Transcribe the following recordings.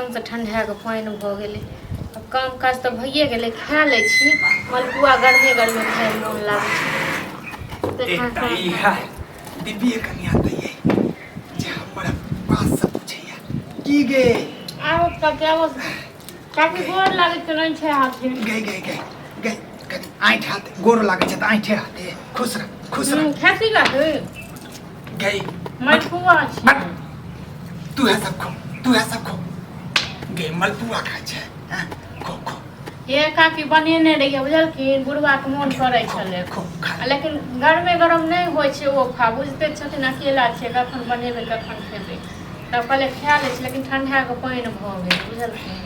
एकदम से ठंडा के पानी भ गेलै। अब काम काज तो भइए गेलै, खा लै छी। मलपुआ गर्मे गर्मे खाए में मोन लागै छै। एकटा ई है दिव्य कन्या दैये जे हमर बात सब पूछैया की गे आब त क्या बस काफी गोर लागै छै नहीं छै हाथ में। गे गे गे गे कनी आँठि हाथ गोर लागै छै त आँठि हाथे खुश रह खेती का है गे मलपुआ छै। तू है सब खो गे मलपुआ खाइ छै हैं खो खो ये काफी बनेने रहिए बुझलखिन, बुढ़वा के मोन करे छले लेकिन गर्मे गरम नहीं होइ छै ओ खा बुझते छथिन अकेला छै कखन बनेबै कखन खेबै तब पहले खा लै छी लेकिन ठंडा के पानी भ गेल बुझलखिन।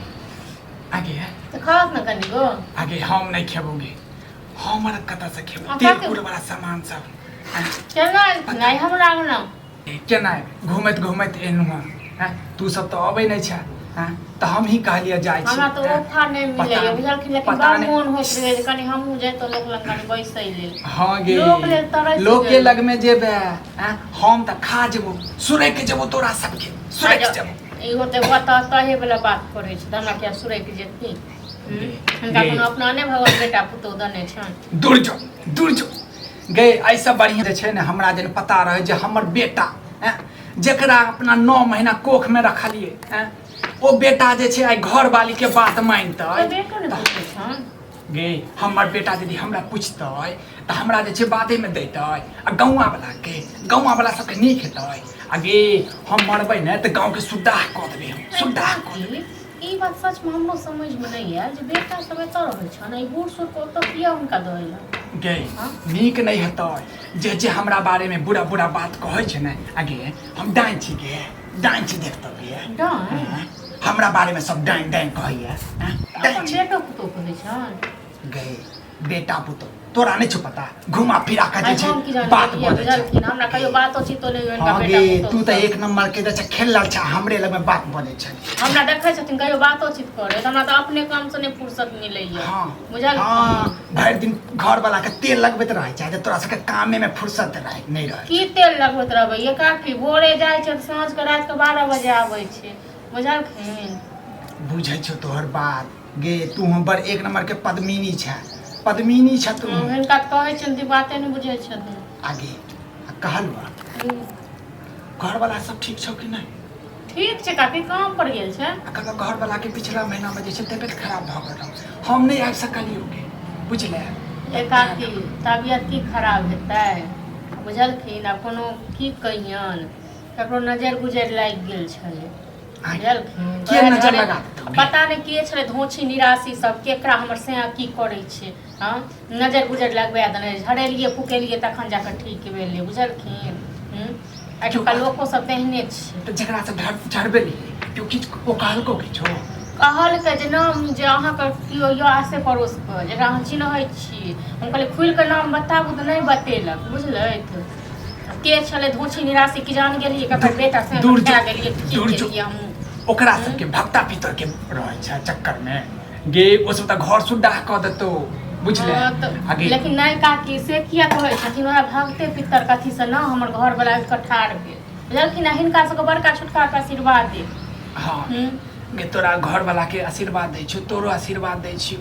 आगे है तो खाओ ना कनी गो आगे हम नहीं खेबोगे हमर कत से खेबो अच्छा, तेल वाला सामान सब केना नहीं हमरा ना केना घूमैत घूमैत एनु हैं तू सब तो अबै नहीं छै हैं त हम ही कहलिए जाय छी हमरा तो ओफा नहीं मिले बुझलखिन लेकिन बड़ मोन होइत रहे जे कनी हमहू जाय तो लोक लग कनी बैसै लेल। हां गे लोक लेल तरस लोक के लग में जेबे हैं हम त खा जेबो सुरै के जेबो तोरा सबके सुरै के जेबो इहो ते बता तहे वाला बात करे छै हमरा क्या सुरै के जेती हुनका कोनो अपना ने भगवान बेटा पुतौ दने छन। दूर जो गे ऐसा बढ़िया जे छै ने हमरा जन पता रहे जे हमर बेटा हैं जेकरा अपना 9 महीना कोख में रखलिए हैं ओ बेटा जे छै आई घर वाली के बात मानतै बेटो ने पूछै छन गे हमर बेटा यदि हमरा पूछतै त हमरा जे छै बाते में दैतै आ गौवा वाला सबके नीक हेतै आ गे हम मरबै ने त गांव के सुद्दाह क देबै हम सुद्दाह क देबै। ई बात सच में हमरो समझ में नहीं आयल जे बेटा सब एत रहै छन ई बूढ़ सूढ़ को तो किया उनका दैला गे नीक नहीं हेतै जे जे हमरा बारे में बुरा बुरा बात कहै छै ने आगे हम डाइन छी गे डाइन छी देखतो गे डाइन हमरा बारे में सब डाइन डाइन कहैया अपन बेटो पुतो कहै छन गे बेटा पुतो तोरा नहीं पता घुमा फिरा के जे छै बात बुझलखिन हमरा कहियो बातो चितो नहीं उनका बेटा गे तू त एक नंबर के जे खेलल छ हमरे लग में बात बने छै हमरा देखै छथिन कहियो बातो चित करे त हमरा त अपने काम से नहीं फुर्सत मिलैया बुझल भर दिन घर वाला के तेल लगबैत रहे छै तोरा सबके कामे में फुर्सत रहे नहीं रहे की तेल लगबैत रहबै ये काफी भोरे जाय छै साँझ के रात के 12 बजे आबै छै बुझलखिन। बुझै छौ तोहर बात गे तू हम बड़ एक नंबर के पद्मिनी छ तू हिनका कहै छन ती बाते नहीं बुझै छथिन आगे कहलवा घर वाला सब ठीक छौ कि नहीं ठीक छै काफी काम पर गेल छै अगर घर वाला के पिछला महीना में जे छै तबियत खराब भ गेल हम नहीं आबि सकलिए बुझले ए काफी तबियत की खराब हेतै बुझलखिन आ कोनो की कहियन ककरो नजर गुजर लागि गेल छलै के नजर लगा पता नहीं के छले धोछी निराशी सब केकरा हमर से की करे छै हां नजर गुजर लगबा देने झड़ेलिए फुकेलिए तखन जाकर ठीक भेलै बुझलखिन। आजकल लोको सब तेहने छै त जेकरा से झड़बे क्यों किछ ओ कहलको किछो कहल के जे नाम जे अहाँ के कियो यो आसे पड़ोस के जेकरा हम चिन्है छी हम कहले खुल के नाम बताबू त नहीं बतेलक बुझलैथ के छले धोछी निराशी की जान गेलिए ककर बेटा से क्या गेलिए की गेलिए हम ओकरा सबके भक्ता पितर के रहे छै चक्कर में गे ओ सब त घर सुद्दाह क देतो बुझले आगे लेकिन नहीं काकी से किया कहै छथिन ओहा भक्ते पितर कथी से ना हमर घर वाला कठार भेल बुझलखिन हिनका सबके बड़का छोटका के आशीर्वाद दे हां गे तोरा घर वाला के आशीर्वाद दै छियो तोरो आशीर्वाद दै छियो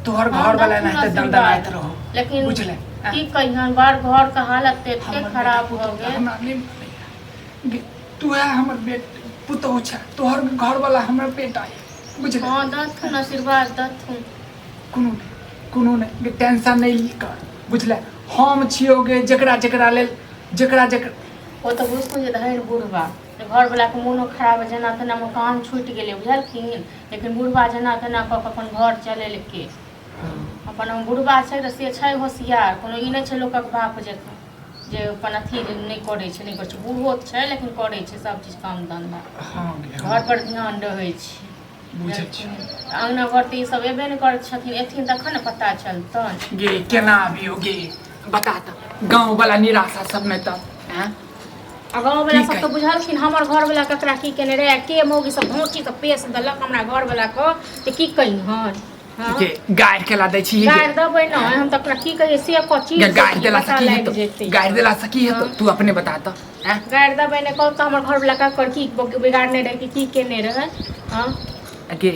तोहर घर वाला नहीं त दंदनाइत रहो लेकिन बुझले की कहियन बार घर का हालत एते खराब हो गेल तू है हमर बेटा पुतो छ तोहर घर वाला हमर बेटा है बुझले हां दथुन आशीर्वाद दथुन कोनो नहीं टेंशन नहीं ली कर बुझले हम छियो गे जेकरा लेल जेकरा ओ तो बुझतो जे धैर बुढ़वा घर वाला के मोनो खराब जना तना मकान छूट गेले बुझलखिन लेकिन बुढ़वा जना तना क अपन घर चले के अपन बुढ़वा छै त से छै होशियार कोनो ई नहीं छै लोकक बाप जेका जे अपन अथी नहीं करे छै नहीं करे बूढ़ो छै लेकिन करे छै सब चीज काम धंधा घर पर ध्यान रहे छै बुझै छी अंगना घर त ई सब एबे नहीं करे छथिन एथिन तखन न पता चलतन गे केना अबियो गे बता त गांव वाला निराशा सब में त हैं गाँव वाला सब तो बुझलखिन हमर घर वाला ककरा की केने रहे के मौगी सब भोंची सब पेश देलक हमरा घर वाला को त की कहिहन के गायर केला दै छी गायर दबै न हम त ओकरा की कहिए से को चीज गायर देला सकी है गायर देला सकी है तू अपने बता त हैं गायर दबै ने कहत हमर घर वाला का कर की बिगाड़ने रहे की केने रहे हां गे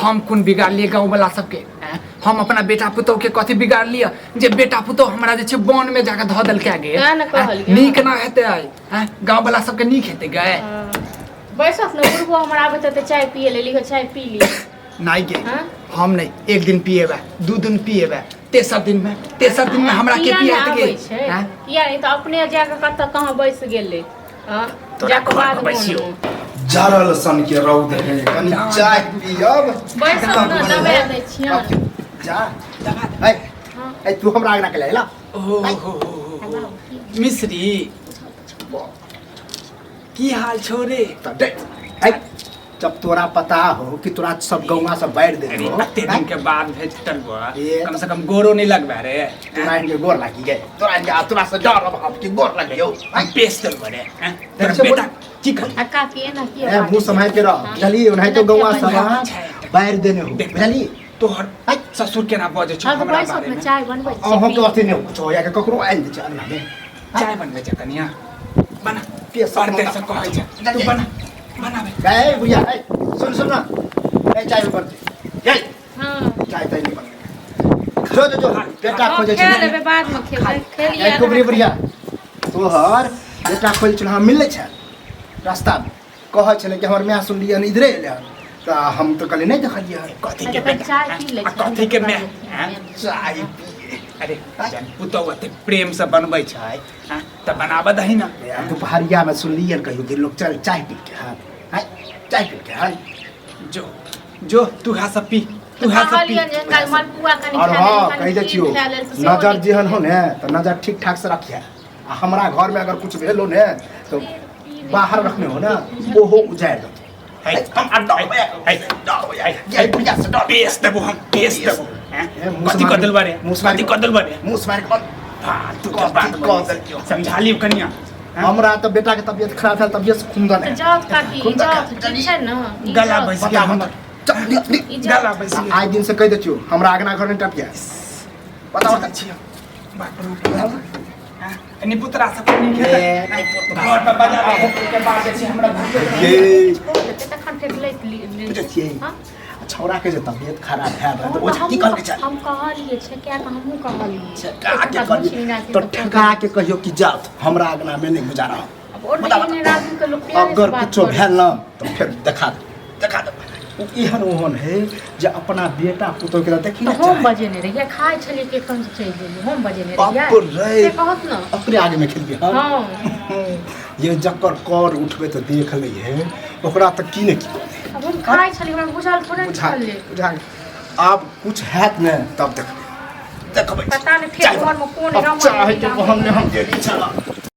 हम कौन बिगाड़ लिए गाँव वाला सबके हैं? हम अपना बेटा पुतोह के कथी बिगाड़ लिया जे बेटा पुतोह हमरा जे छै वन में जाके धऽ देलकै गे तें ने कहलियै। नीक ना हेतै आइ हैं? गाँव वाला सबके नीक हेतै गए बैसत न बुढ़बो हमरा आबे तऽ चाय पिए ले लिहो चाय पी ली नहीं गे हाँ? हम नहीं एक दिन पिएबे 2 दिन पिएबे तेसर दिन में हमरा के पियात गे हैं? किया नहीं तो अपने जाके कतऽ कहाँ बैस गेले हां तोरा जाके घर बाद पर बैसियो। जारल सन के रौद है कनी चाय पियब बैसत न दबा दै छियन जा ए ए तू हमरा आगना के लेला ओहो मिश्री की हाल छोरे तब दे ए जब तोरा पता हो कि तोरा सब गौवा सब बाढ़ दे अरे हो अत्ते दिन के बाद भेजतल बा ये कम से कम गोरो नहीं लगबा रे तोरा इनके गोर लागी गए तोरा से डर अब कि गोर लगे हो हम पेश कर बड़े हैं तेरा अच्छा, बेटा की कर अक्का के ना की ए मुंह संभाल के रह चली नहीं तो गौवा सब बाढ़ देने हो चली तोहर ससुर के ना बजे छ अब हमरा बैसत बारे न में चाय बनबै हम तो अथी नहीं कुछ हो या ककरो आइल दे चल ना चाय बनबे छ कनिया बना के पढ़ते से कहै छ तू बना बनाबे गए बुढ़िया ए सुन ना ए चाय ऊपर दे हां चाय तई नहीं बन जो बेटा खोजे खेल लेबे बाद में खेबै खेलिए ए कुबरी बुढ़िया तोहर बेटा खोज छल हम मिले छ रास्ता में कह छले कि हमर मैं सुन लिया इधरे एले तो हम तो कल नहीं देखलिए कथी अच्छा, के बेटा चाय पी ले, कथी के मैं चाय चाय पिए अरे जान पुतौ अते प्रेम से बनबै छै हैं त बनाबे दही ना दोपहरिया में सुन लिया कहियो कि लोग चल चाय पी के हां चाय पी के हां जो तू हा सब पी तू हा सब पी कहलियन जे काल मलपुआ कनी और खा हाँ ले कह दे छियो नजर जेहन हो ने तो नजर ठीक ठाक से रखिए आ हमरा घर में अगर कुछ भेलो ने तो बाहर रखने हो ना ओहो उजाड़ दो है हम अड्डा है बुढ़िया से डर पेश देबो हम पेश देबो हैं कथी कर देल बारे कथी कर देल बारे मुंह मार के हां तू के बात समझा लियो कनिया हमरा तो बेटा के तबियत खराब है तबियत से खून तो जात काकी जात ठीक छै न गला बैस गया हमर गला बैस गया आज दिन से कह दे छियो हमरा आगना घर में टपिया बताओ छियो बात रो अनि पुत्रा सब नहीं खेत घर पर बजा के बाद छै हमरा घर ये त खन फेक ले हां छौरा के जे तबियत खराब है तो ओ की कर के चल हम कहलिए छै क्या हमहु कहलिए ठेका के कहियो तो ठेका के कहियो कि जात हमरा आगना में नहीं गुजारा अब और नहीं राजू के लोग प्यार अगर कुछ भेल ना तो फिर दिखा दे एहन ओहन है जे अपना बेटा पुतोह के देखी तो ना हम बजे नहीं रहिए खाए छले के कन से चल गेली हम बजे नहीं रहिए बाप रे से कहत न अपने आगे में खेल गया हां ये जकर कर उठबे तो देख ले है ओकरा तक की ने की अब हम खाए छले हमरा बुझाल थोड़े छले बुझा अब कुछ हैत न तब देखबै पता नहीं फिर घर में कौन राम चाहे तो हम दे दी चला